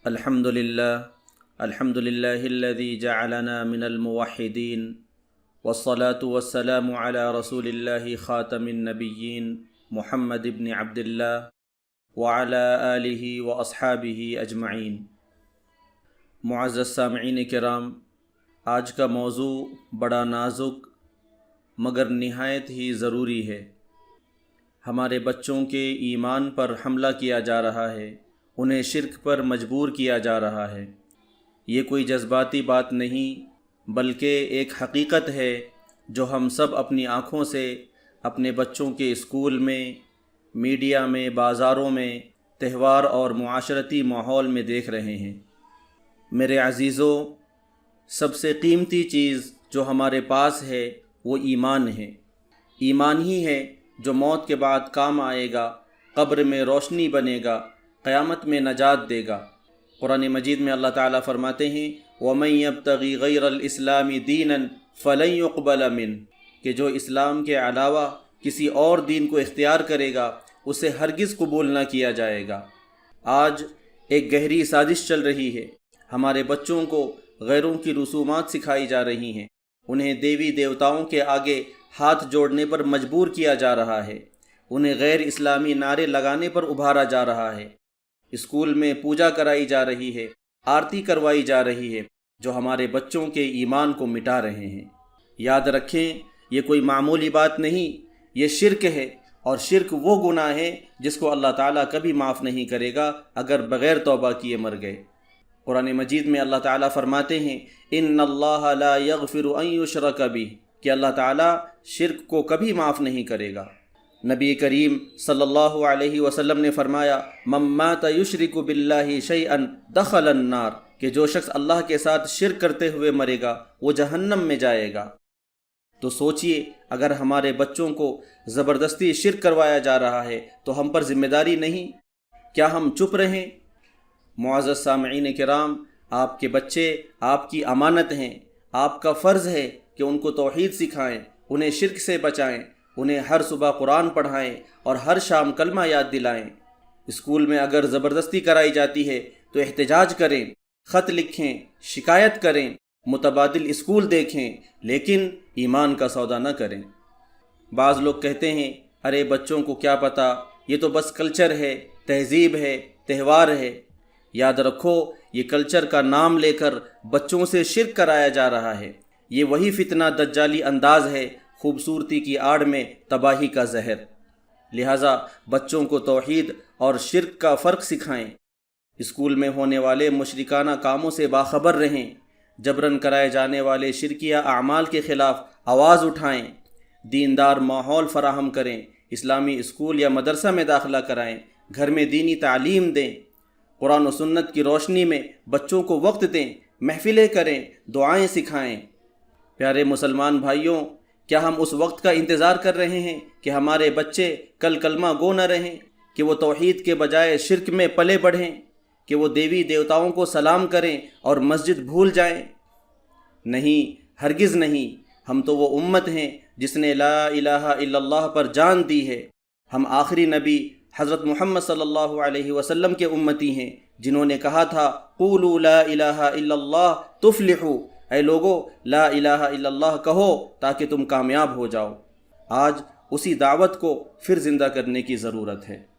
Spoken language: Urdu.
الحمد لله الذي جعلنا من الموحدين والصلاة والسلام على رسول الله خاتم النبيين محمد بن عبد الله وعلى آله وأصحابه أجمعين۔ معزز سامعین کرام، آج کا موضوع بڑا نازک مگر نہایت ہی ضروری ہے۔ ہمارے بچوں کے ایمان پر حملہ کیا جا رہا ہے، انہیں شرک پر مجبور کیا جا رہا ہے۔ یہ کوئی جذباتی بات نہیں بلکہ ایک حقیقت ہے جو ہم سب اپنی آنکھوں سے اپنے بچوں کے اسکول میں، میڈیا میں، بازاروں میں، تہوار اور معاشرتی ماحول میں دیکھ رہے ہیں۔ میرے عزیزو، سب سے قیمتی چیز جو ہمارے پاس ہے وہ ایمان ہے۔ ایمان ہی ہے جو موت کے بعد کام آئے گا، قبر میں روشنی بنے گا، قیامت میں نجات دے گا۔ قرآن مجید میں اللہ تعالیٰ فرماتے ہیں وَمَن يَبْتَغِ غَيْرَ الْإِسْلَامِ دِينًا فَلَن يُقْبَلَ مِنْهُ کہ جو اسلام کے علاوہ کسی اور دین کو اختیار کرے گا اسے ہرگز قبول نہ کیا جائے گا۔ آج ایک گہری سازش چل رہی ہے۔ ہمارے بچوں کو غیروں کی رسومات سکھائی جا رہی ہیں، انہیں دیوی دیوتاؤں کے آگے ہاتھ جوڑنے پر مجبور کیا جا رہا ہے، انہیں غیر اسلامی نعرے لگانے پر ابھارا جا رہا ہے۔ اسکول میں پوجا کرائی جا رہی ہے، آرتی کروائی جا رہی ہے، جو ہمارے بچوں کے ایمان کو مٹا رہے ہیں۔ یاد رکھیں، یہ کوئی معمولی بات نہیں، یہ شرک ہے، اور شرک وہ گناہ ہے جس کو اللہ تعالیٰ کبھی معاف نہیں کرے گا اگر بغیر توبہ کیے مر گئے۔ قرآن مجید میں اللہ تعالیٰ فرماتے ہیں ان اللہ لا یغفر ان یشرک بہ کہ اللہ تعالیٰ شرک کو کبھی معاف نہیں کرے گا۔ نبی کریم صلی اللہ علیہ وسلم نے فرمایا من مات یشرک باللہ شیئا دخل النار کہ جو شخص اللہ کے ساتھ شرک کرتے ہوئے مرے گا وہ جہنم میں جائے گا۔ تو سوچئے، اگر ہمارے بچوں کو زبردستی شرک کروایا جا رہا ہے تو ہم پر ذمہ داری نہیں؟ کیا ہم چپ رہیں؟ معزز سامعین کرام، آپ کے بچے آپ کی امانت ہیں، آپ کا فرض ہے کہ ان کو توحید سکھائیں، انہیں شرک سے بچائیں، انہیں ہر صبح قرآن پڑھائیں اور ہر شام کلمہ یاد دلائیں۔ اسکول میں اگر زبردستی کرائی جاتی ہے تو احتجاج کریں، خط لکھیں، شکایت کریں، متبادل اسکول دیکھیں، لیکن ایمان کا سودا نہ کریں۔ بعض لوگ کہتے ہیں ارے بچوں کو کیا پتہ، یہ تو بس کلچر ہے، تہذیب ہے، تہوار ہے۔ یاد رکھو، یہ کلچر کا نام لے کر بچوں سے شرک کرایا جا رہا ہے۔ یہ وہی فتنہ دجالی انداز ہے، خوبصورتی کی آڑ میں تباہی کا زہر۔ لہٰذا بچوں کو توحید اور شرک کا فرق سکھائیں، اسکول میں ہونے والے مشرکانہ کاموں سے باخبر رہیں، جبراً کرائے جانے والے شرکیہ اعمال کے خلاف آواز اٹھائیں، دیندار ماحول فراہم کریں، اسلامی اسکول یا مدرسہ میں داخلہ کرائیں، گھر میں دینی تعلیم دیں، قرآن و سنت کی روشنی میں بچوں کو وقت دیں، محفلیں کریں، دعائیں سکھائیں۔ پیارے مسلمان بھائیوں، کیا ہم اس وقت کا انتظار کر رہے ہیں کہ ہمارے بچے کل کلمہ گو نہ رہیں، کہ وہ توحید کے بجائے شرک میں پلے بڑھیں، کہ وہ دیوی دیوتاؤں کو سلام کریں اور مسجد بھول جائیں؟ نہیں، ہرگز نہیں۔ ہم تو وہ امت ہیں جس نے لا الہ الا اللہ پر جان دی ہے۔ ہم آخری نبی حضرت محمد صلی اللہ علیہ وسلم کے امتی ہیں جنہوں نے کہا تھا قولوا لا الہ الا اللہ تفلحوا، اے لوگو لا الہ الا اللہ کہو تاکہ تم کامیاب ہو جاؤ۔ آج اسی دعوت کو پھر زندہ کرنے کی ضرورت ہے۔